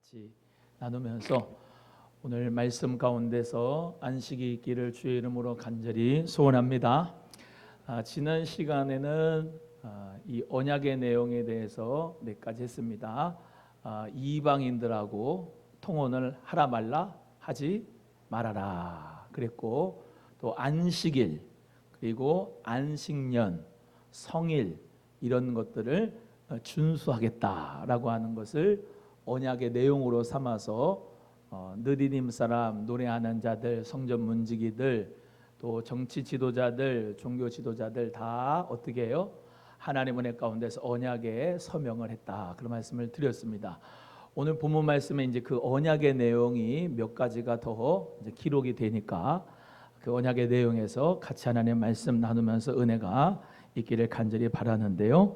같이 나누면서 오늘 말씀 가운데서 안식이 있기를 주의 이름으로 간절히 소원합니다. 지난 시간에는 이 언약의 내용에 대해서 몇 가지 했습니다. 이방인들하고 통혼을 하라 말라 하지 말아라 그랬고, 또 안식일 그리고 안식년, 성일 이런 것들을 준수하겠다라고 하는 것을 언약의 내용으로 삼아서 느디님 사람, 노래하는 자들, 성전 문지기들, 또 정치 지도자들, 종교 지도자들 다 어떻게 해요? 하나님 은혜 가운데서 언약에 서명을 했다, 그런 말씀을 드렸습니다. 오늘 본문 말씀에 이제 그 언약의 내용이 몇 가지가 더 이제 기록이 되니까 그 언약의 내용에서 같이 하나님의 말씀 나누면서 은혜가 있기를 간절히 바라는데요.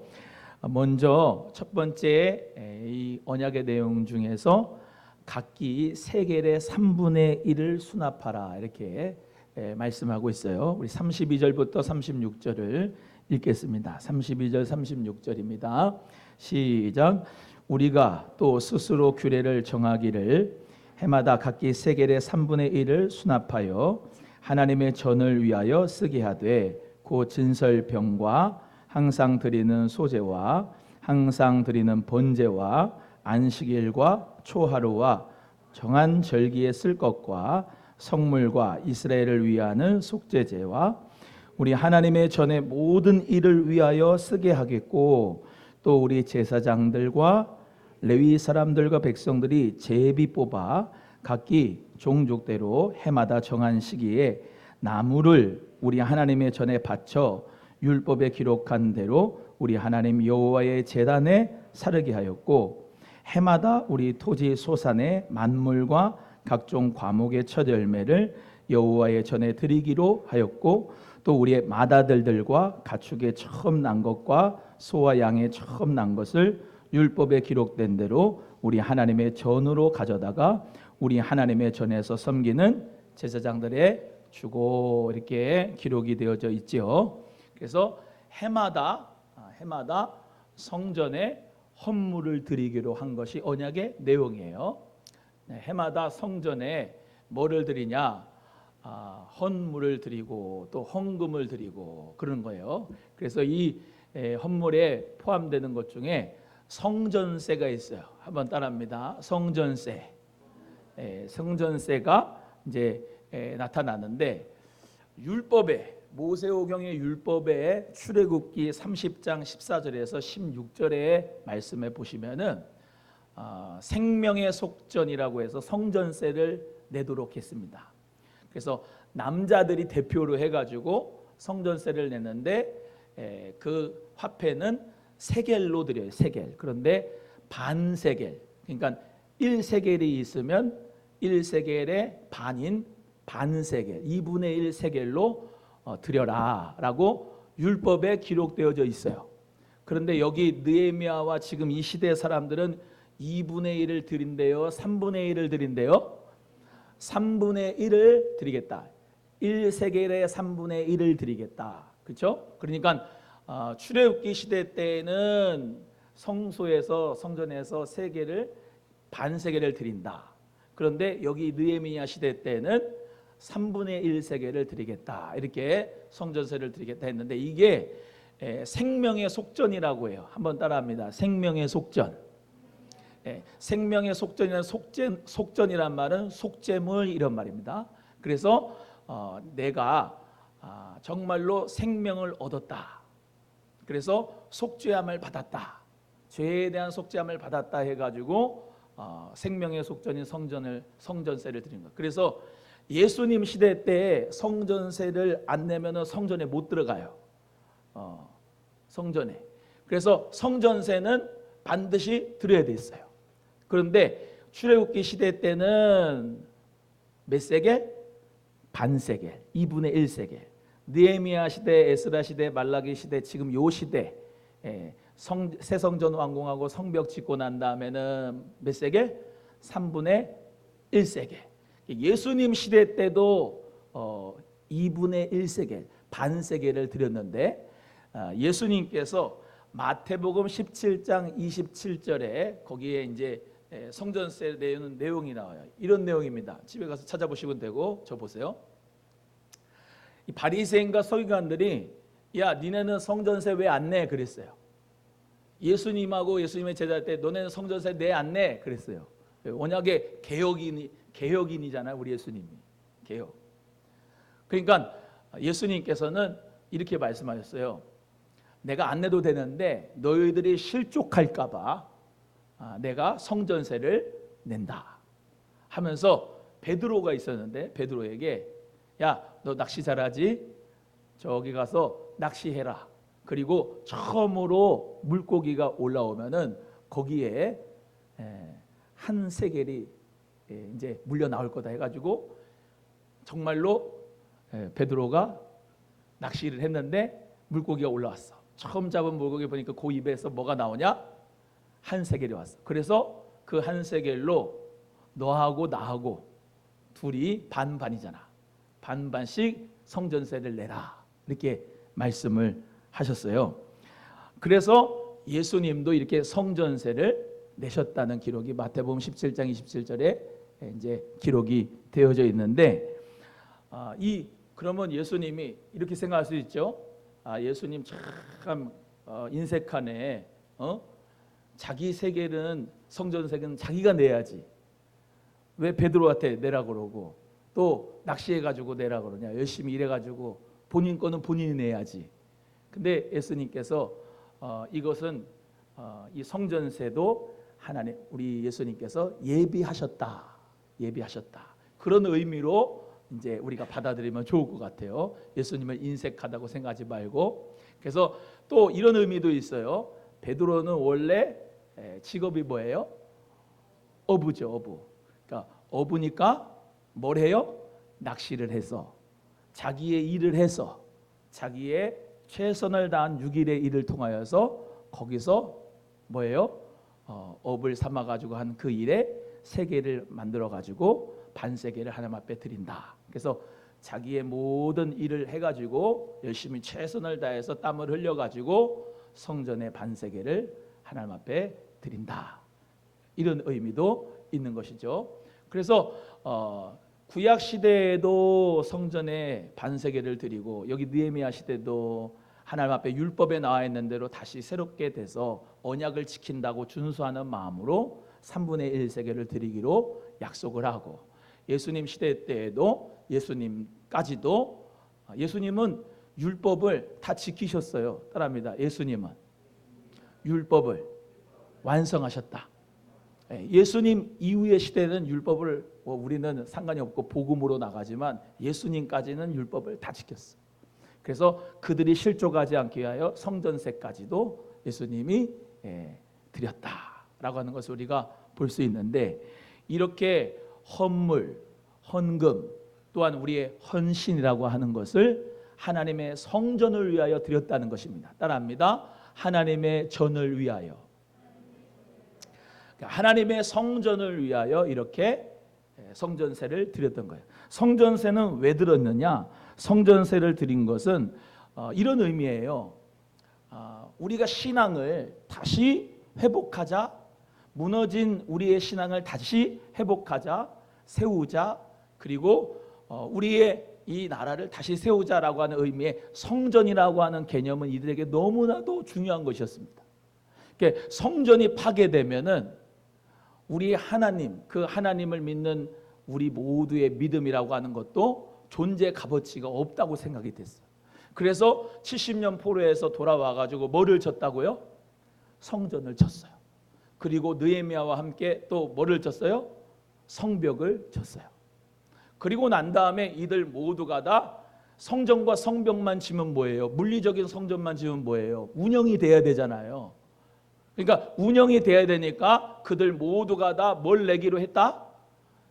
먼저 첫 번째 이 언약의 내용 중에서 각기 세겔의 3분의 1을 수납하라, 이렇게 말씀하고 있어요. 우리 32절부터 36절을 읽겠습니다. 32절 36절입니다. 시작. 우리가 또 스스로 규례를 정하기를 해마다 각기 세겔의 3분의 1을 수납하여 하나님의 전을 위하여 쓰게 하되, 그 진설병과 항상 드리는 소제와 항상 드리는 번제와 안식일과 초하루와 정한 절기에 쓸 것과 성물과 이스라엘을 위하는 속죄제와 우리 하나님의 전의 모든 일을 위하여 쓰게 하겠고, 또 우리 제사장들과 레위 사람들과 백성들이 제비 뽑아 각기 종족대로 해마다 정한 시기에 나무를 우리 하나님의 전에 바쳐 율법에 기록한 대로 우리 하나님 여호와의 제단에 사르게 하였고, 해마다 우리 토지 소산의 만물과 각종 과목의 첫 열매를 여호와의 전에 드리기로 하였고, 또 우리의 맏아들들과 가축의 처음 난 것과 소와 양의 처음 난 것을 율법에 기록된 대로 우리 하나님의 전으로 가져다가 우리 하나님의 전에서 섬기는 제사장들의 주고, 이렇게 기록이 되어져 있죠. 그래서 해마다 성전에 헌물을 드리기로 한 것이 언약의 내용이에요. 해마다 성전에 뭐를 드리냐? 헌물을 드리고 또 헌금을 드리고 그런 거예요. 그래서 이 헌물에 포함되는 것 중에 성전세가 있어요. 한번 따라합니다. 성전세. 성전세가 이제 나타나는데, 율법에, 모세오경의 율법에 출애굽기 30장 14절에서 16절의 말씀에 보시면은 생명의 속전이라고 해서 성전세를 내도록 했습니다. 그래서 남자들이 대표로 해가지고 성전세를 내는데 그 화폐는 세겔로 드려요. 세겔. 그런데 반세겔, 그러니까 1세겔이 있으면 1세겔의 반인 반세겔, 2분의 1 세겔로 드려라 라고 율법에 기록되어져 있어요. 그런데 여기 느헤미야와 지금 이 시대 사람들은 2분의 1을 드린대요, 3분의 1을 드린대요? 3분의 1을 드리겠다. 1세겔의 3분의 1을 드리겠다. 그렇죠? 그러니까 출애굽기 시대 때는 성소에서, 성전에서 세겔을 반세겔을 드린다. 그런데 여기 느헤미야 시대 때는 3분의 1 세겔을 드리겠다, 이렇게 성전세를 드리겠다 했는데, 이게 생명의 속전이라고 해요. 한번 따라합니다. 생명의 속전. 생명의 속전이라는 속전이란 말은 속죄물, 이런 말입니다. 그래서 내가 정말로 생명을 얻었다, 그래서 속죄함을 받았다, 죄에 대한 속죄함을 받았다 해가지고 생명의 속전인 성전세를 드린 거예요. 그래서 예수님 시대 때 성전세를 안 내면 성전에 못 들어가요. 성전에. 그래서 성전세는 반드시 드려야 됐어요. 그런데 출애굽기 시대 때는 몇 세겔? 반세겔, 2분의 1 세겔. 느헤미야 시대, 에스라 시대, 말라기 시대, 지금 요 시대 새 성전 완공하고 성벽 짓고 난 다음에는 몇 세겔? 3분의 1 세겔. 예수님 시대 때도 2분의 1 세겔, 반 세겔을 드렸는데, 예수님께서 마태복음 17장 27절에 거기에 이제 성전세 내는 내용이 나와요. 이런 내용입니다. 집에 가서 찾아보시면 되고 저 보세요. 이 바리새인과 서기관들이 야 니네는 성전세 왜 안 내? 그랬어요. 예수님하고 예수님의 제자 때 너네는 성전세 내 안 내? 그랬어요. 원약의 개혁인이잖아요. 우리 예수님이 개혁. 그러니까 예수님께서는 이렇게 말씀하셨어요. 내가 안 내도 되는데 너희들이 실족할까 봐 내가 성전세를 낸다 하면서 베드로가 있었는데 베드로에게 야 너 낚시 잘하지? 저기 가서 낚시해라. 그리고 처음으로 물고기가 올라오면은 거기에 한 세겔이 이제 물려 나올 거다 해가지고 정말로 베드로가 낚시를 했는데 물고기가 올라왔어. 처음 잡은 물고기 보니까 그 입에서 뭐가 나오냐? 한 세겔이 왔어. 그래서 그 한 세겔로 너하고 나하고 둘이 반반이잖아. 반반씩 성전세를 내라. 이렇게 말씀을 하셨어요. 그래서 예수님도 이렇게 성전세를 내셨다는 기록이 마태복음 17장 27절에 이제 기록이 되어져 있는데 그러면 예수님이 이렇게 생각할 수 있죠. 예수님 참 인색하네. 자기 세겔은 성전세는 자기가 내야지. 왜 베드로한테 내라 그러고 또 낚시해가지고 내라 그러냐. 열심히 일해가지고 본인 거는 본인이 내야지. 근데 예수님께서 이것은 이 성전세도 하나님 우리 예수님께서 예비하셨다. 그런 의미로 이제 우리가 받아들이면 좋을 것 같아요. 예수님을 인색하다고 생각하지 말고. 그래서 또 이런 의미도 있어요. 베드로는 원래 직업이 뭐예요? 어부죠, 어부. 그러니까 어부니까 뭘 해요? 낚시를 해서 자기의 일을 해서 자기의 최선을 다한 6일의 일을 통하여서 거기서 뭐예요? 업을 삼아 가지고 한 그 일에 세계를 만들어 가지고 반세계를 하나님 앞에 드린다. 그래서 자기의 모든 일을 해가지고 열심히 최선을 다해서 땀을 흘려가지고 성전의 반세계를 하나님 앞에 드린다. 이런 의미도 있는 것이죠. 그래서 구약 시대에도 성전에 반세계를 드리고 여기 느헤미야 시대도 하나님 앞에 율법에 나와 있는 대로 다시 새롭게 돼서 언약을 지킨다고 준수하는 마음으로 3분의 1 세계를 드리기로 약속을 하고 예수님 시대 때에도 예수님까지도 예수님은 율법을 다 지키셨어요. 따라합니다. 예수님은 율법을 완성하셨다. 예수님 이후의 시대는 율법을 우리는 상관이 없고 복음으로 나가지만 예수님까지는 율법을 다 지켰어. 그래서 그들이 실족하지 않게 하여 성전세까지도 예수님이 드렸다라고 하는 것을 우리가 볼 수 있는데 이렇게 헌물, 헌금 또한 우리의 헌신이라고 하는 것을 하나님의 성전을 위하여 드렸다는 것입니다. 따라합니다. 하나님의 전을 위하여. 하나님의 성전을 위하여 이렇게 성전세를 드렸던 거예요. 성전세는 왜 들었느냐? 성전세를 드린 것은 이런 의미예요. 우리가 신앙을 다시 회복하자, 무너진 우리의 신앙을 다시 회복하자, 세우자, 그리고 우리의 이 나라를 다시 세우자라고 하는 의미의 성전이라고 하는 개념은 이들에게 너무나도 중요한 것이었습니다. 그러니까 성전이 파괴되면은 우리 하나님, 그 하나님을 믿는 우리 모두의 믿음이라고 하는 것도 존재 값어치가 없다고 생각이 됐어요. 그래서 70년 포로에서 돌아와 가지고 뭐를 졌다고요? 성전을 졌어요. 그리고 느헤미야와 함께 또 뭐를 졌어요? 성벽을 졌어요. 그리고 난 다음에 이들 모두가 다 성전과 성벽만 지면 뭐예요? 물리적인 성전만 지면 뭐예요? 운영이 돼야 되잖아요. 그러니까 운영이 돼야 되니까 그들 모두가 다 뭘 내기로 했다?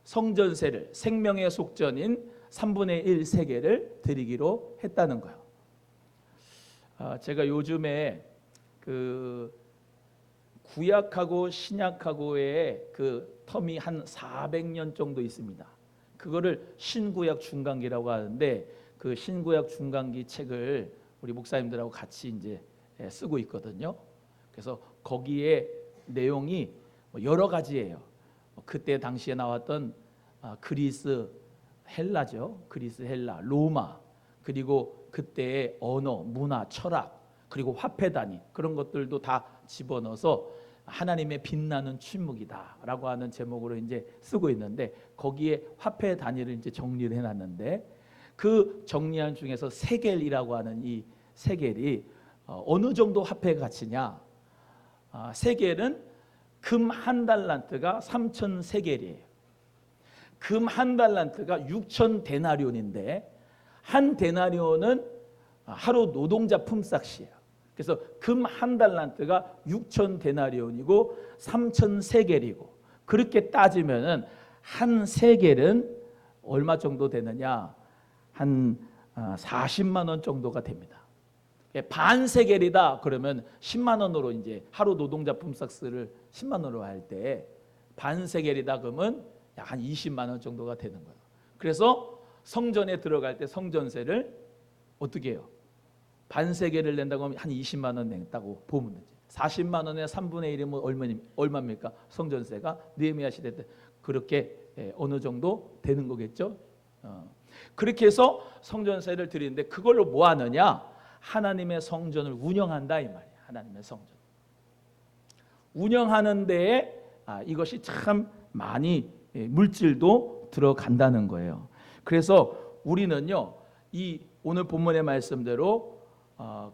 성전세를, 생명의 속전인 3분의 1 세계를 드리기로 했다는 거예요. 제가 요즘에 그 구약하고 신약하고의 그 텀이 한 400년 정도 있습니다. 그거를 신구약 중간기라고 하는데 그 신구약 중간기 책을 우리 목사님들하고 같이 이제 쓰고 있거든요. 그래서 거기에 내용이 여러 가지예요. 그때 당시에 나왔던 그리스 헬라죠. 그리스 헬라, 로마, 그리고 그때의 언어, 문화, 철학, 그리고 화폐 단위 그런 것들도 다 집어넣어서 하나님의 빛나는 침묵이다라고 하는 제목으로 이제 쓰고 있는데 거기에 화폐 단위를 이제 정리를 해놨는데 그 정리한 중에서 세겔이라고 하는 이 세겔이 어느 정도 화폐 가치냐? 세겔은 금 한 달란트가 3천 세겔이에요. 금 한 달란트가 6천 데나리온인데 한 데나리온은 하루 노동자 품삯이에요. 그래서 금 한 달란트가 6천 데나리온이고 3천 세겔이고 그렇게 따지면은 한 세겔은 얼마 정도 되느냐? 한 40만 원 정도가 됩니다. 반 세겔이다 그러면 10만 원으로 이제 하루 노동자 품삯을 10만 원으로 할 때 반 세겔이다 그러면 약 한 20만 원 정도가 되는 거예요. 그래서 성전에 들어갈 때 성전세를 어떻게 해요? 반 세겔을 낸다고 하면 한 20만 원 냈다고 보면 되지. 40만 원의 3분의 1이면 얼마입니까? 성전세가 느헤미야 시대 때 그렇게 어느 정도 되는 거겠죠. 그렇게 해서 성전세를 드리는데 그걸로 뭐 하느냐? 하나님의 성전을 운영한다 이 말이에요. 하나님의 성전 운영하는 데에 이것이 참 많이 물질도 들어간다는 거예요. 그래서 우리는요 이 오늘 본문의 말씀대로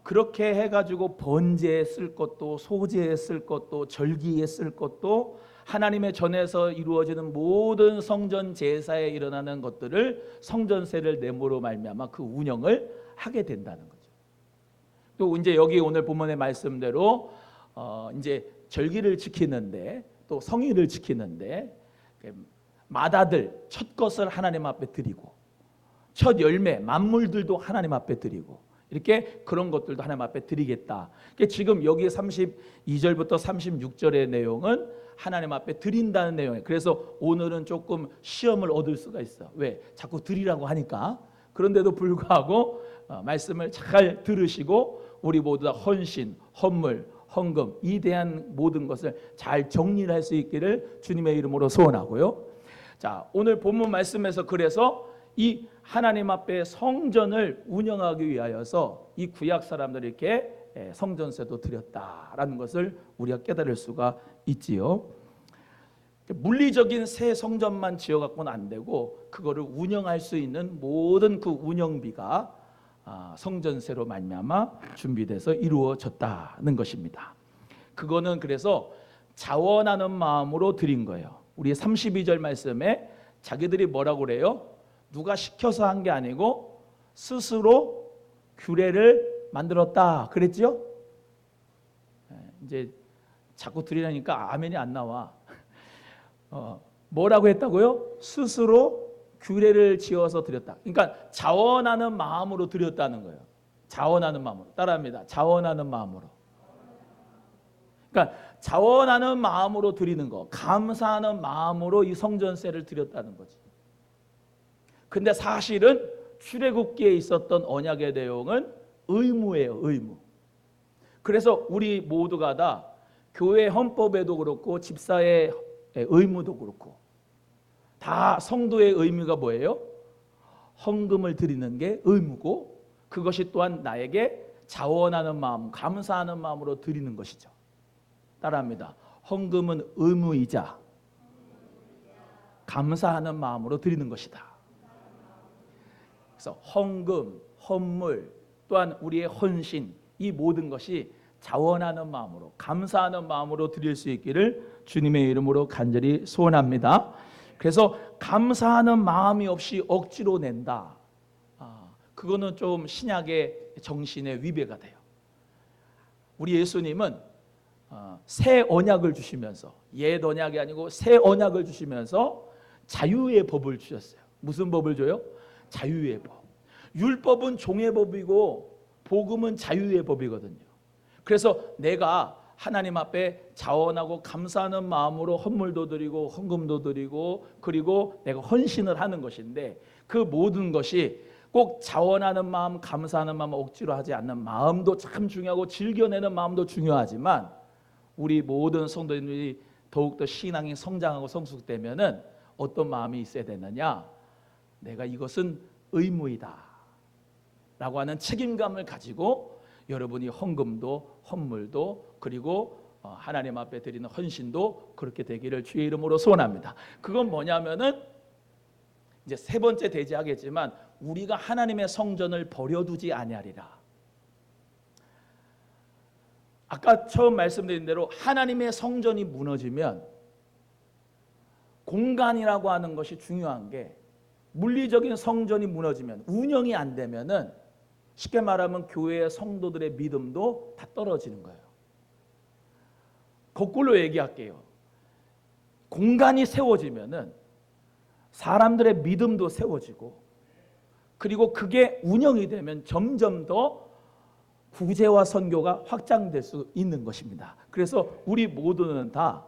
그렇게 해가지고 번제에 쓸 것도 소제에 쓸 것도 절기에 쓸 것도 하나님의 전에서 이루어지는 모든 성전 제사에 일어나는 것들을 성전세를 내므로 말미암아 그 운영을 하게 된다는 거죠. 또 이제 여기 오늘 본문의 말씀대로 이제 절기를 지키는데 또 성일을 지키는데 마다들 첫 것을 하나님 앞에 드리고 첫 열매 만물들도 하나님 앞에 드리고 이렇게 그런 것들도 하나님 앞에 드리겠다. 지금 여기 32절부터 36절의 내용은 하나님 앞에 드린다는 내용이에요. 그래서 오늘은 조금 시험을 얻을 수가 있어. 왜? 자꾸 드리라고 하니까. 그런데도 불구하고 말씀을 잘 들으시고 우리 모두 다 헌신, 헌물, 헌금 이 대한 모든 것을 잘 정리를 할 수 있기를 주님의 이름으로 소원하고요. 자, 오늘 본문 말씀에서 그래서 이 하나님 앞에 성전을 운영하기 위하여서 이 구약 사람들이 이렇게 성전세도 드렸다라는 것을 우리가 깨달을 수가 있지요. 물리적인 새 성전만 지어갖고는 안 되고 그거를 운영할 수 있는 모든 그 운영비가 성전세로 말미암아 준비돼서 이루어졌다는 것입니다. 그거는 그래서 자원하는 마음으로 드린 거예요. 우리 32절 말씀에 자기들이 뭐라고 그래요? 누가 시켜서 한 게 아니고 스스로 규례를 만들었다 그랬죠? 이제 자꾸 드리려니까 아멘이 안 나와. 뭐라고 했다고요? 스스로 규례를 지어서 드렸다. 그러니까 자원하는 마음으로 드렸다는 거예요. 자원하는 마음으로. 따라합니다. 자원하는 마음으로. 그러니까 자원하는 마음으로 드리는 거, 감사하는 마음으로 이 성전세를 드렸다는 거지. 근데 사실은 출애굽기에 있었던 언약의 내용은 의무예요, 의무. 그래서 우리 모두가 다 교회 헌법에도 그렇고 집사의 의무도 그렇고 다 성도의 의무가 뭐예요? 헌금을 드리는 게 의무고 그것이 또한 나에게 자원하는 마음, 감사하는 마음으로 드리는 것이죠. 따라합니다. 헌금은 의무이자 감사하는 마음으로 드리는 것이다. 그래서 헌금, 헌물, 또한 우리의 헌신 이 모든 것이 자원하는 마음으로 감사하는 마음으로 드릴 수 있기를 주님의 이름으로 간절히 소원합니다. 그래서 감사하는 마음이 없이 억지로 낸다. 그거는 좀 신약의 정신에 위배가 돼요. 우리 예수님은 새 언약을 주시면서 옛 언약이 아니고 새 언약을 주시면서 자유의 법을 주셨어요. 무슨 법을 줘요? 자유의 법. 율법은 종의 법이고 복음은 자유의 법이거든요. 그래서 내가 하나님 앞에 자원하고 감사하는 마음으로 헌물도 드리고 헌금도 드리고 그리고 내가 헌신을 하는 것인데 그 모든 것이 꼭 자원하는 마음, 감사하는 마음, 억지로 하지 않는 마음도 참 중요하고 즐겨내는 마음도 중요하지만 우리 모든 성도님들이 더욱더 신앙이 성장하고 성숙되면은 어떤 마음이 있어야 되느냐? 내가 이것은 의무이다 라고 하는 책임감을 가지고 여러분이 헌금도 헌물도 그리고 하나님 앞에 드리는 헌신도 그렇게 되기를 주의 이름으로 소원합니다. 그건 뭐냐면은 이제 세 번째 대지하겠지만 우리가 하나님의 성전을 버려두지 아니하리라. 아까 처음 말씀드린 대로 하나님의 성전이 무너지면 공간이라고 하는 것이 중요한 게 물리적인 성전이 무너지면 운영이 안 되면은 쉽게 말하면 교회의 성도들의 믿음도 다 떨어지는 거예요. 거꾸로 얘기할게요. 공간이 세워지면은 사람들의 믿음도 세워지고 그리고 그게 운영이 되면 점점 더 구제와 선교가 확장될 수 있는 것입니다. 그래서 우리 모두는 다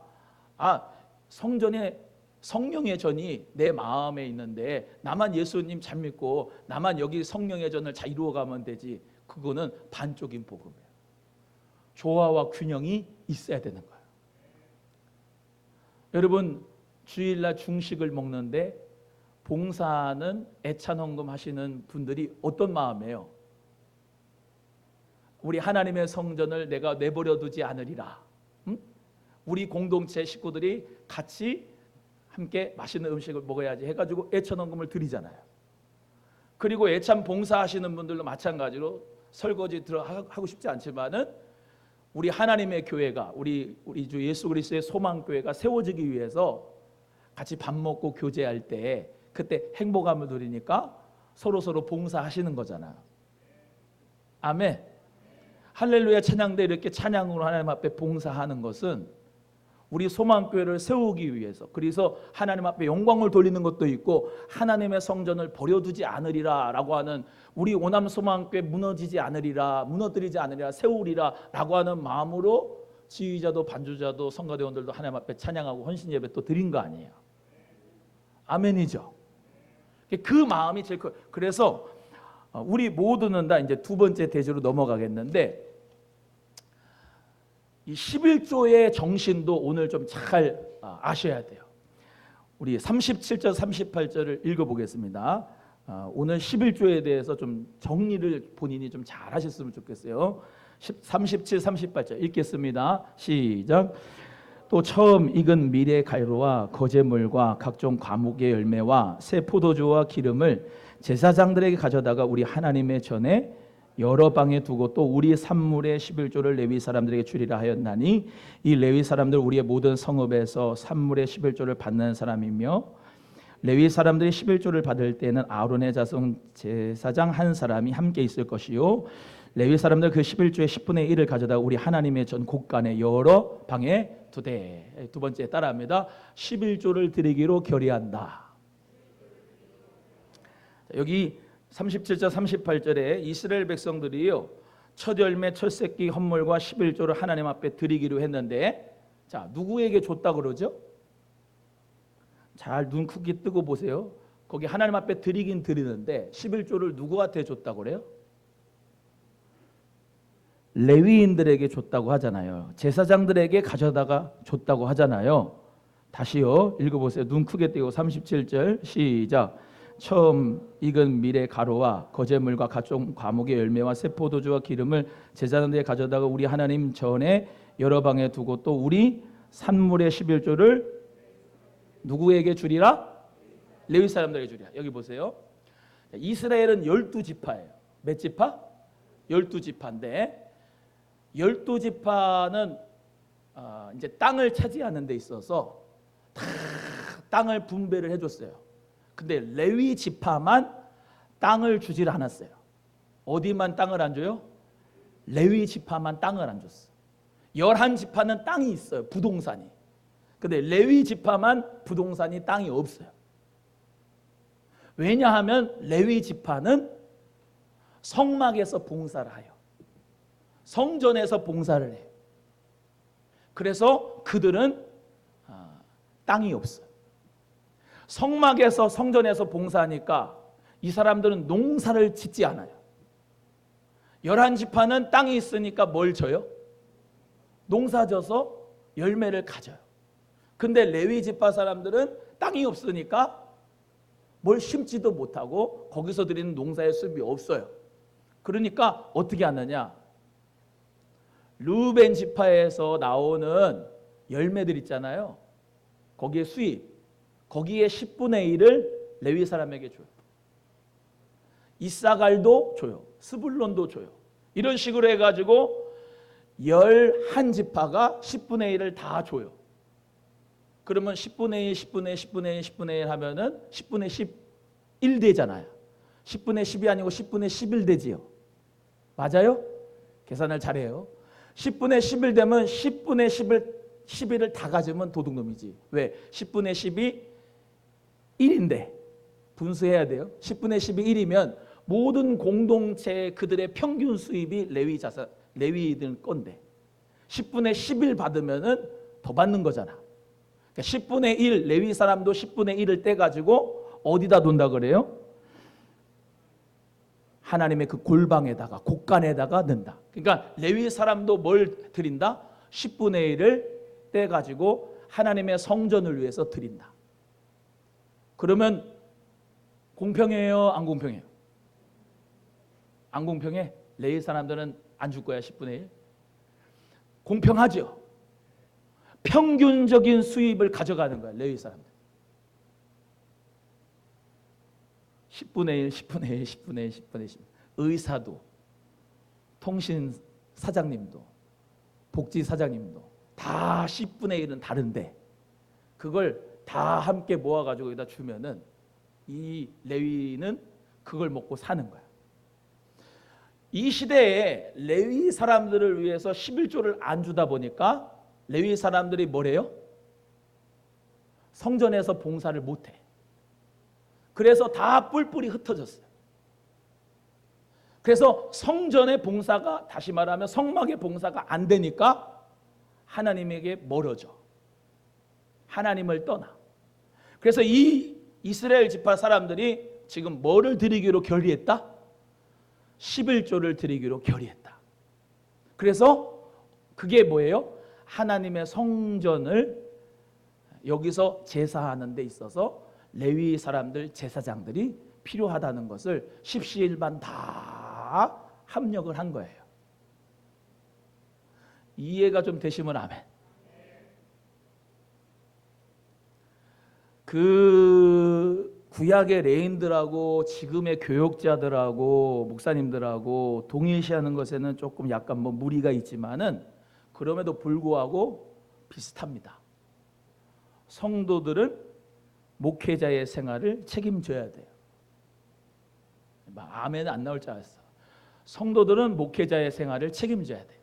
성전에 성령의 전이 내 마음에 있는데 나만 예수님 잘 믿고 나만 여기 성령의 전을 잘 이루어가면 되지. 그거는 반쪽인 복음이에요. 조화와 균형이 있어야 되는 거예요. 여러분 주일날 중식을 먹는데 봉사하는 애찬 헌금 하시는 분들이 어떤 마음이에요? 우리 하나님의 성전을 내가 내버려 두지 않으리라. 우리 공동체 식구들이 같이 함께 맛있는 음식을 먹어야지 해가지고 애찬 헌금을 드리잖아요. 그리고 애찬 봉사하시는 분들도 마찬가지로 설거지 하고 싶지 않지만은 우리 하나님의 교회가 우리 주 예수 그리스도의 소망교회가 세워지기 위해서 같이 밥 먹고 교제할 때 그때 행복함을 누리니까 서로 봉사하시는 거잖아요. 아멘. 할렐루야 찬양대 이렇게 찬양으로 하나님 앞에 봉사하는 것은 우리 소망교회를 세우기 위해서 그래서 하나님 앞에 영광을 돌리는 것도 있고 하나님의 성전을 버려두지 않으리라 라고 하는 우리 오남 소망교회 무너뜨리지 않으리라 세우리라 라고 하는 마음으로 지휘자도 반주자도 성가대원들도 하나님 앞에 찬양하고 헌신 예배 또 드린 거 아니에요. 아멘이죠. 그 마음이 제일 커요. 그래서 우리 모두는 다 이제 두 번째 대지로 넘어가겠는데 이 11조의 정신도 오늘 좀 잘 아셔야 돼요. 우리 37절 38절을 읽어보겠습니다. 오늘 11조에 대해서 좀 정리를 본인이 좀 잘 하셨으면 좋겠어요. 37, 38절 읽겠습니다. 시작. 또 처음 익은 밀의 가루와 거제물과 각종 과목의 열매와 새 포도주와 기름을 제사장들에게 가져다가 우리 하나님의 전에 여러 방에 두고 또 우리 산물의 11조를 레위 사람들에게 주리라 하였나니 이 레위 사람들 우리의 모든 성읍에서 산물의 11조를 받는 사람이며 레위 사람들이 11조를 받을 때는 아론의 자손 제사장 한 사람이 함께 있을 것이요 레위 사람들 그 11조의 10분의 1을 가져다 우리 하나님의 전 곳간에 여러 방에 두되. 두 번째 따라합니다. 11조를 드리기로 결의한다. 여기 37절 38절에 이스라엘 백성들이요 첫 열매 첫 새끼 헌물과 11조를 하나님 앞에 드리기로 했는데 자 누구에게 줬다 그러죠? 잘 눈 크게 뜨고 보세요. 거기 하나님 앞에 드리긴 드리는데 11조를 누구한테 줬다고 그래요? 레위인들에게 줬다고 하잖아요. 제사장들에게 가져다가 줬다고 하잖아요. 다시요 읽어보세요. 눈 크게 띄고 37절 시작. 처음 익은 밀의 가루와 거제물과 각종 과목의 열매와 새 포도주와 기름을 제사장들에게 가져다가 우리 하나님 전에 여러 방에 두고 또 우리 산물의 11조를 누구에게 주리라? 레위 사람들에게 주리라. 여기 보세요. 이스라엘은 12지파예요. 몇 지파? 12지파인데 12지파는 이제 땅을 차지하는 데 있어서 다 땅을 분배를 해줬어요. 근데 레위 지파만 땅을 주질 않았어요. 어디만 땅을 안 줘요? 레위 지파만 땅을 안 줬어요. 11지파는 땅이 있어요. 부동산이. 근데 레위 지파만 부동산이 땅이 없어요. 왜냐하면 레위 지파는 성막에서 봉사를 해요. 성전에서 봉사를 해요. 그래서 그들은 땅이 없어요. 성막에서 성전에서 봉사하니까 이 사람들은 농사를 짓지 않아요. 11지파는 땅이 있으니까 뭘 져요? 농사 져서 열매를 가져요. 근데 레위 지파 사람들은 땅이 없으니까 뭘 심지도 못하고 거기서 드리는 농사의 수입이 없어요. 그러니까 어떻게 하느냐? 르우벤 지파에서 나오는 열매들 있잖아요. 거기에 수입, 거기에 10분의 1을 레위 사람에게 줘요. 이사갈도 줘요. 스불론도 줘요. 이런 식으로 해가지고 11지파가 10분의 1을 다 줘요. 그러면 10분의 1, 10분의 1, 10분의 1, 10분의 1 하면은 10분의 11 되잖아요. 10분의 10이 아니고 10분의 11 되지요. 맞아요? 계산을 잘해요. 10분의 11 되면 10분의 11을 다 가지면 도둑놈이지. 왜? 10분의 10이 1인데 분수해야 돼요. 10분의 10이 1이면 모든 공동체 그들의 평균 수입이 레위들 건데 10분의 11 받으면은 더 받는 거잖아. 그러니까 10분의 1 레위 사람도 10분의 1을 떼가지고 어디다 놓는다 그래요? 하나님의 그 골방에다가 곳간에다가 넣는다. 그러니까 레위 사람도 뭘 드린다? 10분의 1을 떼가지고 하나님의 성전을 위해서 드린다. 그러면 공평해요? 안 공평해요? 안 공평해? 레위 사람들은 안 줄 거야 10분의 1? 공평하죠? 평균적인 수입을 가져가는 거야 레위 사람들. 10분의 1, 10분의 1, 10분의 1, 10분의 1. 의사도, 통신 사장님도, 복지 사장님도 다 10분의 1은 다른데 그걸 다 함께 모아가지고 여기다 주면은 이 레위는 그걸 먹고 사는 거야. 이 시대에 레위 사람들을 위해서 11조를 안 주다 보니까 레위 사람들이 뭐래요? 성전에서 봉사를 못해. 그래서 다 뿔뿔이 흩어졌어요. 그래서 성전의 봉사가, 다시 말하면 성막의 봉사가 안 되니까 하나님에게 멀어져. 하나님을 떠나. 그래서 이 이스라엘 지파 사람들이 지금 뭐를 드리기로 결의했다? 11조를 드리기로 결의했다. 그래서 그게 뭐예요? 하나님의 성전을 여기서 제사하는 데 있어서 레위 사람들, 제사장들이 필요하다는 것을 십시일반 다 합력을 한 거예요. 이해가 좀 되시면 아멘. 그 구약의 레인들하고 지금의 교역자들하고 목사님들하고 동일시하는 것에는 조금 약간 무리가 있지만은 그럼에도 불구하고 비슷합니다. 성도들은 목회자의 생활을 책임져야 돼요. 아멘 안 나올 줄 알았어. 성도들은 목회자의 생활을 책임져야 돼요.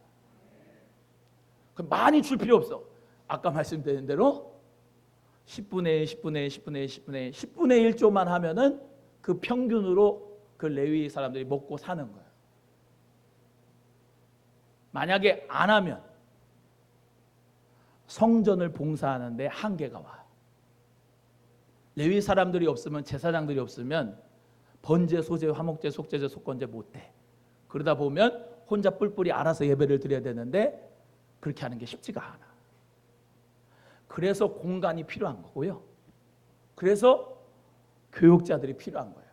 많이 줄 필요 없어. 아까 말씀드린 대로 10분의 1, 10분의 1, 10분의 1, 10분의 1, 10분의 1조만 하면은 그 평균으로 그 레위 사람들이 먹고 사는 거예요. 만약에 안 하면 성전을 봉사하는데 한계가 와요. 레위 사람들이 없으면, 제사장들이 없으면 번제, 소제, 화목제, 속제제, 속건제 못해. 그러다 보면 혼자 뿔뿔이 알아서 예배를 드려야 되는데 그렇게 하는 게 쉽지가 않아. 그래서 공간이 필요한 거고요. 그래서 교육자들이 필요한 거예요.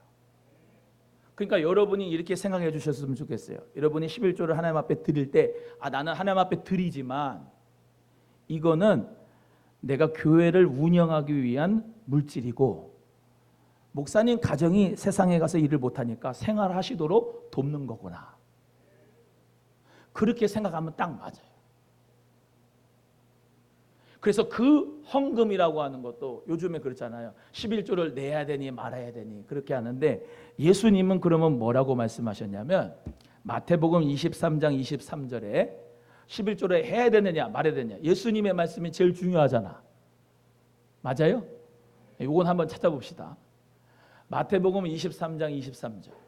그러니까 여러분이 이렇게 생각해 주셨으면 좋겠어요. 여러분이 11조를 하나님 앞에 드릴 때 나는 하나님 앞에 드리지만 이거는 내가 교회를 운영하기 위한 물질이고 목사님 가정이 세상에 가서 일을 못하니까 생활하시도록 돕는 거구나. 그렇게 생각하면 딱 맞아요. 그래서 그 헌금이라고 하는 것도 요즘에 그렇잖아요. 11조를 내야 되니 말아야 되니 그렇게 하는데 예수님은 그러면 뭐라고 말씀하셨냐면 마태복음 23장 23절에 11조를 해야 되느냐 말아야 되느냐 예수님의 말씀이 제일 중요하잖아. 맞아요? 이건 한번 찾아봅시다. 마태복음 23장 23절.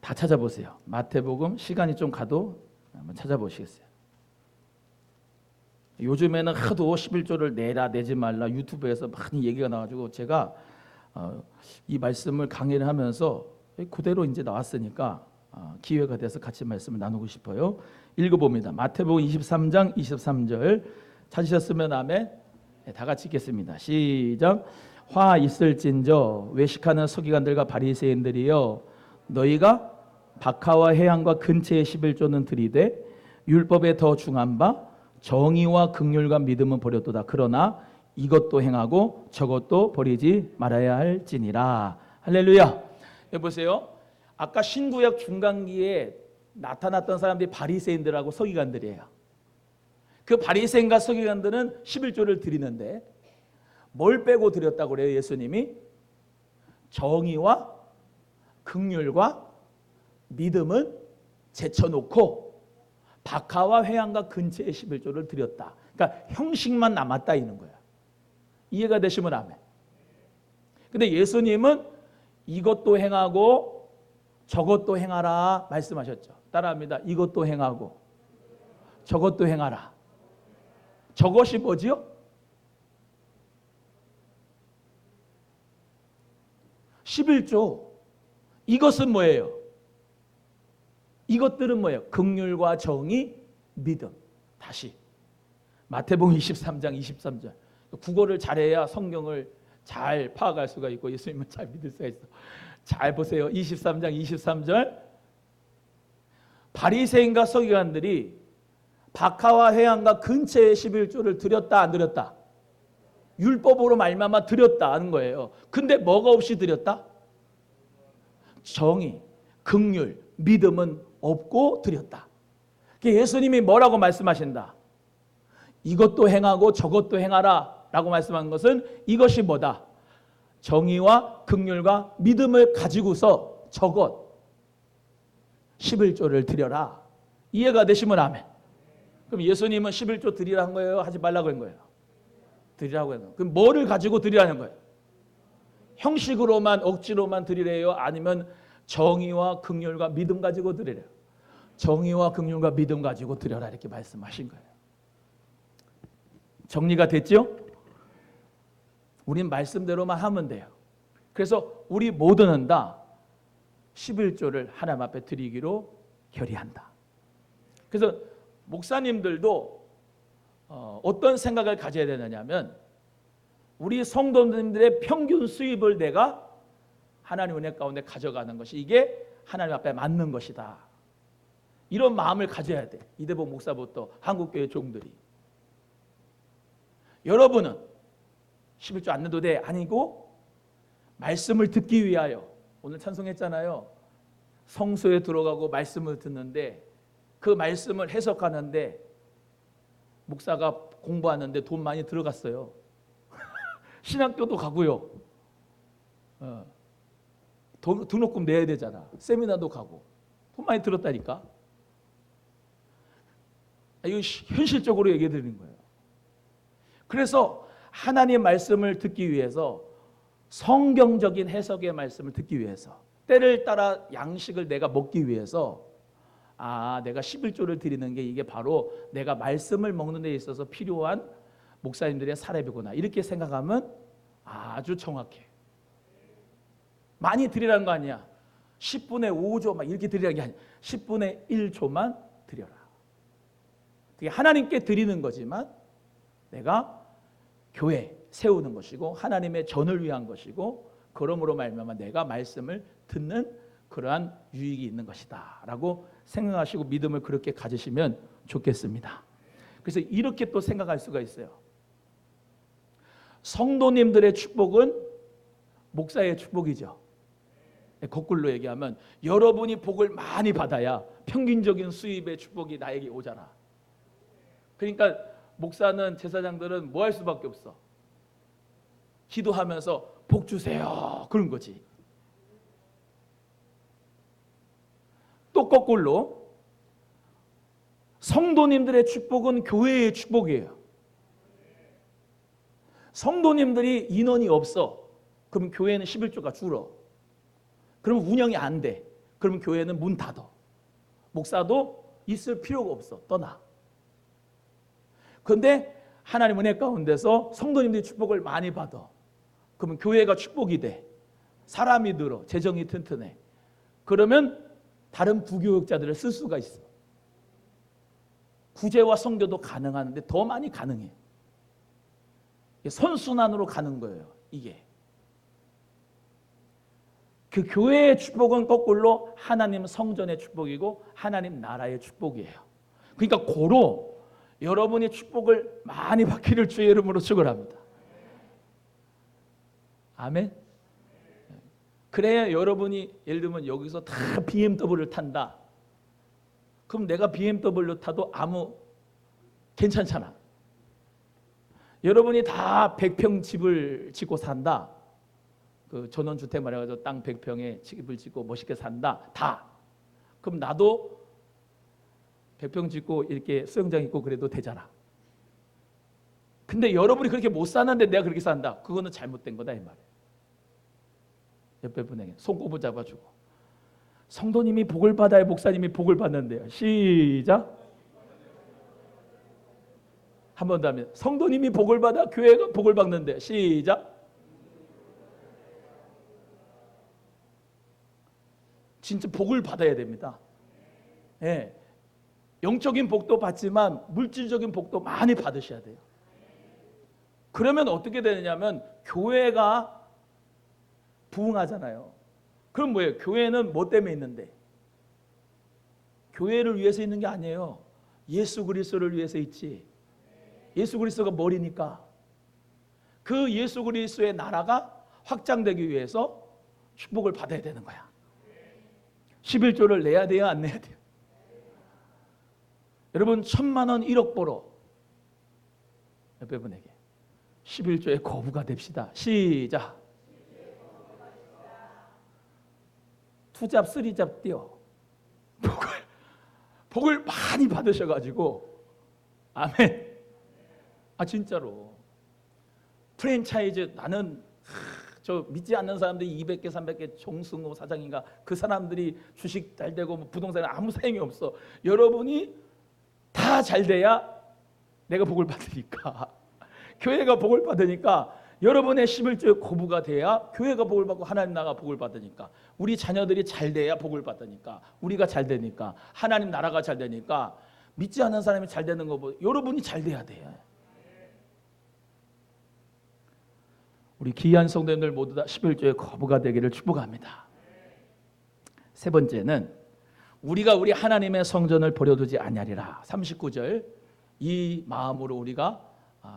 다 찾아보세요. 마태복음 시간이 좀 가도 한번 찾아보시겠어요? 요즘에는 하도 11조를 내라 내지 말라 유튜브에서 많이 얘기가 나와가지고 제가 이 말씀을 강의를 하면서 그대로 이제 나왔으니까 기회가 돼서 같이 말씀을 나누고 싶어요. 읽어봅니다. 마태복음 23장 23절 찾으셨으면 아멘. 다 같이 읽겠습니다. 시작. 화 있을진저 외식하는 서기관들과 바리새인들이여 너희가 박하와 해양과 근처의 11조는 들이되 율법에 더 중한 바 정의와 긍휼과 믿음은 버렸도다. 그러나 이것도 행하고 저것도 버리지 말아야 할지니라. 할렐루야. 여기 보세요. 아까 신구약 중간기에 나타났던 사람들이 바리새인들하고 서기관들이에요. 그 바리새인과 서기관들은 11조를 드리는데 뭘 빼고 드렸다고 그래요? 예수님이 정의와 긍휼과 믿음은 제쳐놓고 박하와 회양과 근처의 11조를 드렸다. 그러니까 형식만 남았다 이는 거야. 이해가 되시면 아멘. 근데 예수님은 이것도 행하고 저것도 행하라 말씀하셨죠. 따라합니다. 이것도 행하고 저것도 행하라. 저것이 뭐지요? 11조. 이것은 뭐예요? 이것들은 뭐예요? 긍휼과 정의, 믿음. 다시 마태복음 23장 23절. 국어를 잘해야 성경을 잘 파악할 수가 있고 예수님은 잘 믿을 수가 있어. 잘 보세요. 23장 23절. 바리새인과 서기관들이 박하와 회양과 근처의 11조를 드렸다 안 드렸다? 율법으로 말미암아 드렸다 하는 거예요. 근데 뭐가 없이 드렸다? 정의, 긍휼, 믿음은 없고 드렸다. 예수님이 뭐라고 말씀하신다? 이것도 행하고 저것도 행하라 라고 말씀한 것은 이것이 뭐다? 정의와 긍휼과 믿음을 가지고서 저것 11조를 드려라. 이해가 되시면 아멘. 그럼 예수님은 11조 드리라는 거예요? 하지 말라고 한 거예요? 드리라고 했는 거예요. 그럼 뭐를 가지고 드리라는 거예요? 형식으로만 억지로만 드리래요? 아니면 정의와 긍휼과 믿음 가지고 드리래요? 정의와 긍휼과 믿음 가지고 드려라 이렇게 말씀하신 거예요. 정리가 됐죠? 우린 말씀대로만 하면 돼요. 그래서 우리 모두는 다 11조를 하나님 앞에 드리기로 결의한다. 그래서 목사님들도 어떤 생각을 가져야 되느냐면 우리 성도님들의 평균 수입을 내가 하나님 은혜 가운데 가져가는 것이 이게 하나님 앞에 맞는 것이다. 이런 마음을 가져야 돼. 이대복 목사부터 한국교회 종들이. 여러분은 11조 안 내도 돼 아니고 말씀을 듣기 위하여 오늘 찬송했잖아요. 성소에 들어가고 말씀을 듣는데 그 말씀을 해석하는데 목사가 공부하는데 돈 많이 들어갔어요. 신학교도 가고요. 등록금 내야 되잖아. 세미나도 가고. 돈 많이 들었다니까. 이거 현실적으로 얘기해 드리는 거예요. 그래서 하나님의 말씀을 듣기 위해서 성경적인 해석의 말씀을 듣기 위해서 때를 따라 양식을 내가 먹기 위해서 내가 11조를 드리는 게 이게 바로 내가 말씀을 먹는 데 있어서 필요한 목사님들의 사례비구나 이렇게 생각하면 아주 정확해. 많이 드리라는 거 아니야. 10분의 5조 막 이렇게 드리라는 게 아니야. 10분의 1조만 드려라. 그게 하나님께 드리는 거지만 내가 교회 세우는 것이고 하나님의 전을 위한 것이고 그러므로 말미암아 내가 말씀을 듣는 그러한 유익이 있는 것이다 라고 생각하시고 믿음을 그렇게 가지시면 좋겠습니다. 그래서 이렇게 또 생각할 수가 있어요. 성도님들의 축복은 목사의 축복이죠. 거꾸로 얘기하면 여러분이 복을 많이 받아야 평균적인 수입의 축복이 나에게 오잖아. 그러니까 목사는 제사장들은 뭐 할 수밖에 없어. 기도하면서 복 주세요. 그런 거지. 또 거꾸로 성도님들의 축복은 교회의 축복이에요. 성도님들이 인원이 없어. 그럼 교회는 11조가 줄어. 그러면 운영이 안 돼. 그러면 교회는 문 닫아. 목사도 있을 필요가 없어. 떠나. 그런데 하나님 은혜 가운데서 성도님들이 축복을 많이 받아. 그러면 교회가 축복이 돼. 사람이 늘어. 재정이 튼튼해. 그러면 다른 부교육자들을 쓸 수가 있어. 구제와 선교도 가능한데 더 많이 가능해. 선순환으로 가는 거예요. 이게. 그 교회의 축복은 거꾸로 하나님 성전의 축복이고 하나님 나라의 축복이에요. 그러니까 고로 여러분이 축복을 많이 받기를 주의 이름으로 축원합니다. 아멘. 그래야 여러분이 예를 들면 여기서 다 BMW를 탄다. 그럼 내가 BMW 타도 아무 괜찮잖아. 여러분이 다 100평 집을 짓고 산다. 그 전원주택 말해가지고 땅 100평에 집을 짓고 멋있게 산다. 다. 그럼 나도 100평 짓고 이렇게 수영장 있고 그래도 되잖아. 근데 여러분이 그렇게 못 사는데 내가 그렇게 산다. 그거는 잘못된 거다 이 말이에요. 옆에 분에게 손꼽을 잡아주고 성도님이 복을 받아야 목사님이 복을 받는데요. 시작. 한 번 더 하면 성도님이 복을 받아 교회가 복을 받는데. 시작. 진짜 복을 받아야 됩니다. 예. 영적인 복도 받지만 물질적인 복도 많이 받으셔야 돼요. 그러면 어떻게 되느냐면 교회가 부흥하잖아요. 그럼 뭐예요? 교회는 뭐 때문에 있는데? 교회를 위해서 있는 게 아니에요. 예수 그리스도를 위해서 있지. 예수 그리스도가 머리니까. 그 예수 그리스도의 나라가 확장되기 위해서 축복을 받아야 되는 거야. 11조를 내야 돼요? 안 내야 돼요? 여러분 1,000만 원 1억 벌어. 옆에 분에게 11조의 거부가 됩시다. 시작. 투잡 쓰리잡 뛰어. 복을 많이 받으셔가지고 아멘. 아 진짜로 프랜차이즈 나는 저 믿지 않는 사람들이 200개 300개 정승호 사장인가 그 사람들이 주식 잘 되고 뭐 부동산에 아무 소용이 없어. 여러분이 다 잘 돼야 내가 복을 받으니까 교회가 복을 받으니까 여러분의 11조의 거부가 돼야 교회가 복을 받고 하나님 나라가 복을 받으니까 우리 자녀들이 잘 돼야 복을 받으니까 우리가 잘 되니까 하나님 나라가 잘 되니까 믿지 않는 사람이 잘 되는 거보다 여러분이 잘 돼야 돼요. 우리 귀한 성도님들 모두 다 11조의 거부가 되기를 축복합니다. 세 번째는 우리가 우리 하나님의 성전을 버려두지 아니하리라. 39절 이 마음으로 우리가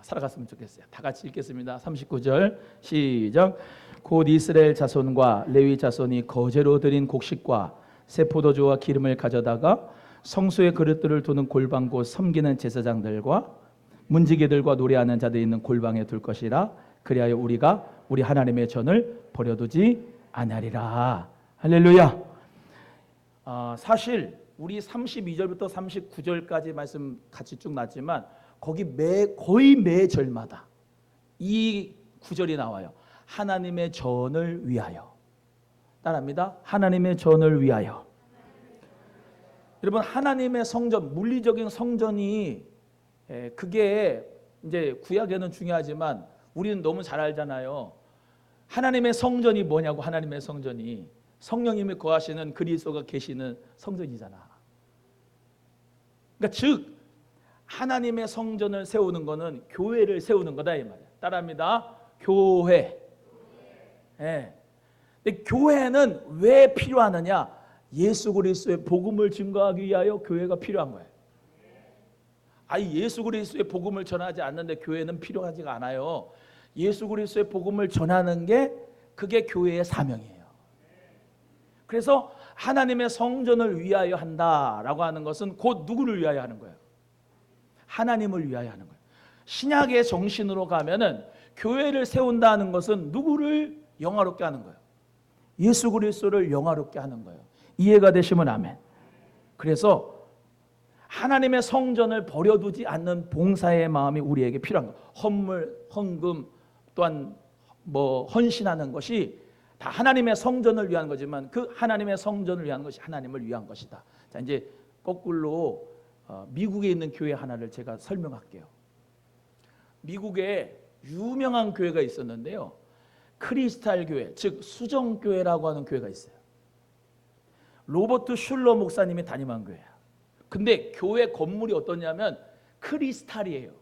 살아갔으면 좋겠어요. 다 같이 읽겠습니다. 39절 시작. 곧 이스라엘 자손과 레위 자손이 거제로 드린 곡식과 새 포도주와 기름을 가져다가 성소의 그릇들을 두는 골방고 섬기는 제사장들과 문지기들과 노래하는 자들이 있는 골방에 둘 것이라. 그리하여 우리가 우리 하나님의 전을 버려두지 아니하리라. 할렐루야. 사실 우리 32절부터 39절까지 말씀 같이 쭉 났지만 거기 거의 매 절마다 이 구절이 나와요. 하나님의 전을 위하여. 따라합니다. 하나님의 전을 위하여. 여러분 하나님의 성전, 물리적인 성전이 그게 이제 구약에는 중요하지만 우리는 너무 잘 알잖아요. 하나님의 성전이 뭐냐고. 하나님의 성전이 성령님이 거하시는 그리스도가 계시는 성전이잖아. 그러니까 즉 하나님의 성전을 세우는 것은 교회를 세우는 거다 이 말이야. 따라합니다. 교회. 예. 근데 교회는 왜 필요하느냐? 예수 그리스도의 복음을 증거하기 위하여 교회가 필요한 거예요. 예수 그리스도의 복음을 전하지 않는데 교회는 필요하지가 않아요. 예수 그리스도의 복음을 전하는 게 그게 교회의 사명이에요. 그래서 하나님의 성전을 위하여 한다라고 하는 것은 곧 누구를 위하여 하는 거예요? 하나님을 위하여 하는 거예요. 신약의 정신으로 가면은 교회를 세운다는 것은 누구를 영화롭게 하는 거예요? 예수 그리스도를 영화롭게 하는 거예요. 이해가 되시면 아멘. 그래서 하나님의 성전을 버려두지 않는 봉사의 마음이 우리에게 필요한 거예요. 헌물, 헌금 또한 헌신하는 것이 다 하나님의 성전을 위한 거지만 그 하나님의 성전을 위한 것이 하나님을 위한 것이다. 자 이제 거꾸로 미국에 있는 교회 하나를 제가 설명할게요. 미국에 유명한 교회가 있었는데요. 크리스탈 교회, 즉 수정교회라고 하는 교회가 있어요. 로버트 슐러 목사님이 담임한 교회야. 근데 교회 건물이 어떠냐면 크리스탈이에요.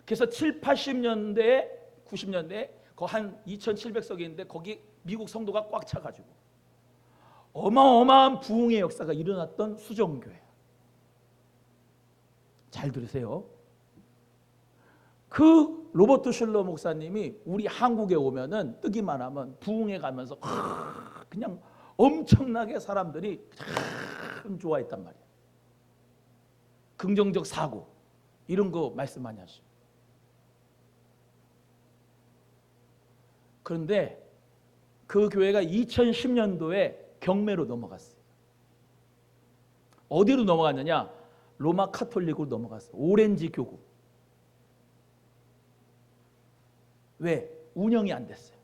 그래서 7, 80년대, 90년대 한 2,700석이 있는데 거기 미국 성도가 꽉 차가지고 어마어마한 부흥의 역사가 일어났던 수정교회. 잘 들으세요. 그 로버트 슐러 목사님이 우리 한국에 오면은 뜨기만 하면 부흥회 가면서 그냥 엄청나게 사람들이 참 좋아했단 말이에요. 긍정적 사고 이런 거 말씀 많이 하시고. 그런데 그 교회가 2010년도에 경매로 넘어갔어요. 어디로 넘어갔느냐? 로마 카톨릭으로 넘어갔어요. 오렌지 교구. 왜? 운영이 안 됐어요.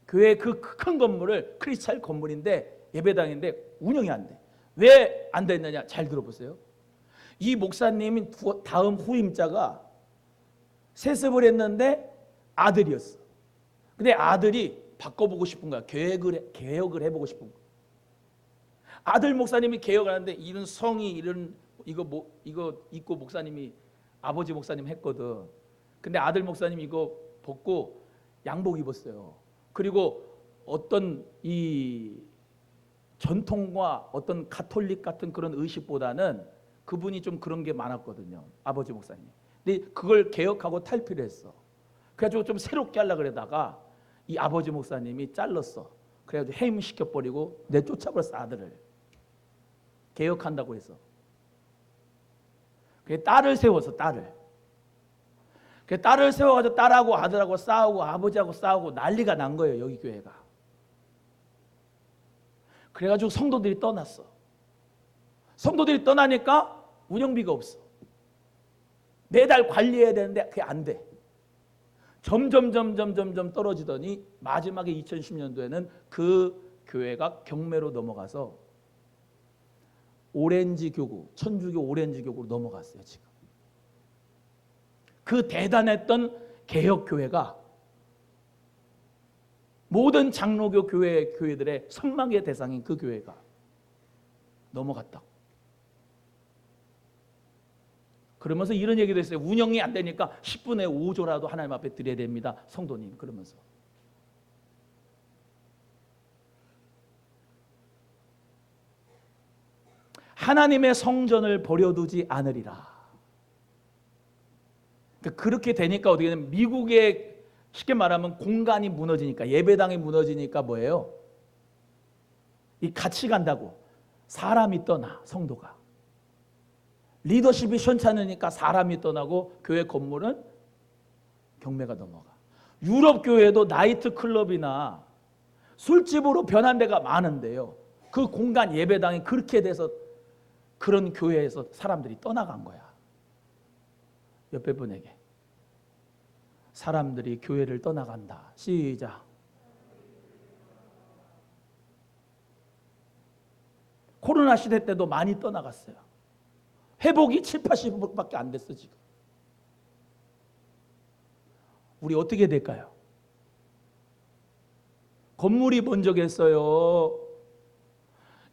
교회 그 큰 건물을 크리스탈 건물인데 예배당인데 운영이 안 돼. 왜 안 됐느냐? 잘 들어보세요. 이 목사님이 다음 후임자가 세습을 했는데 아들이었어. 근데 아들이 바꿔보고 싶은 거야. 개혁을 해보고 싶은 거야. 아들 목사님이 개혁을 하는데 이런 성이 이런 이거 입고 목사님이 아버지 목사님 했거든. 근데 아들 목사님 이거 벗고 양복 입었어요. 그리고 어떤 이 전통과 어떤 가톨릭 같은 그런 의식보다는 그분이 좀 그런 게 많았거든요. 아버지 목사님. 근데 그걸 개혁하고 탈피를 했어. 그래가지고 좀 새롭게 하려고 그러다가 이 아버지 목사님이 잘랐어. 그래가지고 해임시켜버리고 내쫓아버렸어. 아들을. 개혁한다고 해서. 그래 딸을 세워서 딸을. 그래 딸을 세워가지고 딸하고 아들하고 싸우고 아버지하고 싸우고 난리가 난 거예요. 여기 교회가. 그래가지고 성도들이 떠났어. 성도들이 떠나니까 운영비가 없어. 매달 관리해야 되는데 그게 안 돼. 점점 떨어지더니 마지막에 2010년도에는 그 교회가 경매로 넘어가서 오렌지 교구, 천주교 오렌지 교구로 넘어갔어요. 지금 그 대단했던 개혁 교회가 모든 장로교 교회들의 선망의 대상인 그 교회가 넘어갔다고. 그러면서 이런 얘기도 했어요. 운영이 안 되니까 10분의 5조라도 하나님 앞에 드려야 됩니다. 성도님. 그러면서. 하나님의 성전을 버려두지 않으리라. 그렇게 되니까 어떻게 되냐면 미국의 쉽게 말하면 공간이 무너지니까 예배당이 무너지니까 뭐예요? 이 같이 간다고 사람이 떠나 성도가. 리더십이 시원찮으니까 사람이 떠나고 교회 건물은 경매가 넘어가. 유럽 교회도 나이트 클럽이나 술집으로 변한 데가 많은데요. 그 공간 예배당이 그렇게 돼서 그런 교회에서 사람들이 떠나간 거야. 옆에 분에게 사람들이 교회를 떠나간다. 시작. 코로나 시대 때도 많이 떠나갔어요. 회복이 7, 80%밖에 안 됐어 지금. 우리 어떻게 될까요? 건물이 먼저겠어요?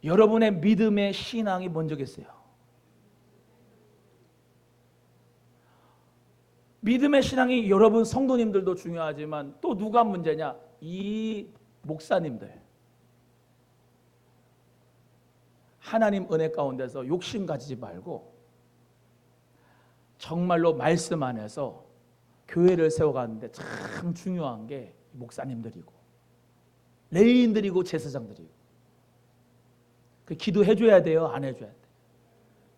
여러분의 믿음의 신앙이 먼저겠어요? 믿음의 신앙이 여러분 성도님들도 중요하지만 또 누가 문제냐? 이 목사님들. 하나님 은혜 가운데서 욕심 가지지 말고 정말로 말씀 안에서 교회를 세워가는데 참 중요한 게 목사님들이고 레위인들이고 제사장들이고. 기도해 줘야 돼요? 안 해줘야 돼?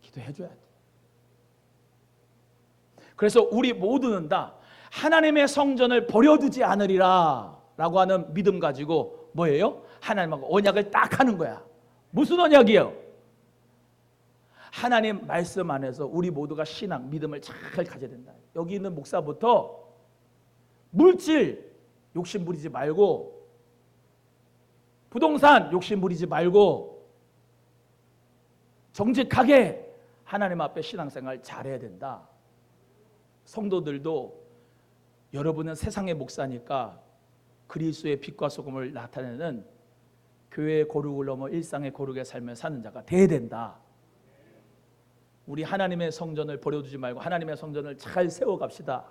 기도해 줘야 돼. 그래서 우리 모두는 다 하나님의 성전을 버려두지 않으리라 라고 하는 믿음 가지고 뭐예요? 하나님하고 언약을 딱 하는 거야. 무슨 언약이요? 하나님 말씀 안에서 우리 모두가 신앙, 믿음을 잘 가져야 된다. 여기 있는 목사부터 물질 욕심 부리지 말고 부동산 욕심 부리지 말고 정직하게 하나님 앞에 신앙생활 잘해야 된다. 성도들도 여러분은 세상의 목사니까 그리스도의 빛과 소금을 나타내는 교회의 고룩을 넘어 일상의 고룩의 삶을 사는 자가 돼야 된다. 우리 하나님의 성전을 버려두지 말고 하나님의 성전을 잘 세워갑시다.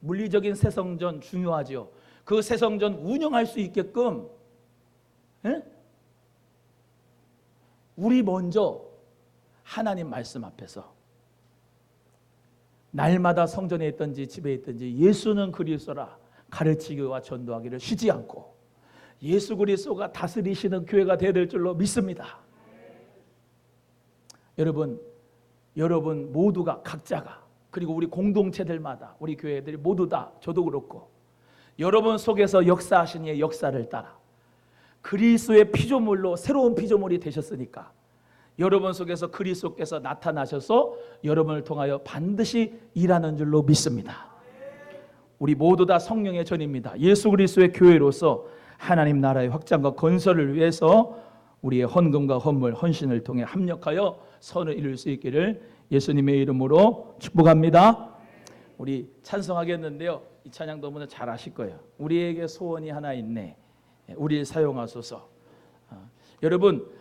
물리적인 새 성전 중요하죠. 그 새 성전 운영할 수 있게끔 우리 먼저 하나님 말씀 앞에서 날마다 성전에 있든지 집에 있든지 예수는 그리스도라 가르치기와 전도하기를 쉬지 않고 예수 그리스도가 다스리시는 교회가 되어야 될 줄로 믿습니다. 여러분 모두가 각자가 그리고 우리 공동체들마다 우리 교회들이 모두 다 저도 그렇고 여러분 속에서 역사하신 이의 역사를 따라 그리스도의 피조물로 새로운 피조물이 되셨으니까 여러분 속에서 그리스도께서 나타나셔서 여러분을 통하여 반드시 일하는 줄로 믿습니다. 우리 모두 다 성령의 전입니다. 예수 그리스도의 교회로서 하나님 나라의 확장과 건설을 위해서 우리의 헌금과 헌물, 헌신을 통해 합력하여 선을 이룰 수 있기를 예수님의 이름으로 축복합니다. 우리 찬송하겠는데요. 이 찬양 너무나 잘 아실 거예요. 우리에게 소원이 하나 있네. 우리를 사용하소서. 여러분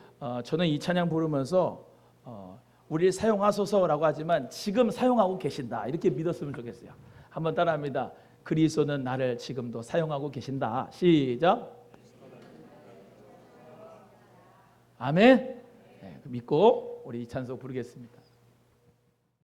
저는 이 찬양 부르면서 우리를 사용하소서라고 하지만 지금 사용하고 계신다 이렇게 믿었으면 좋겠어요. 한번 따라합니다. 그리스도는 나를 지금도 사용하고 계신다. 시작. 아멘. 믿고 우리 이 찬송 부르겠습니다.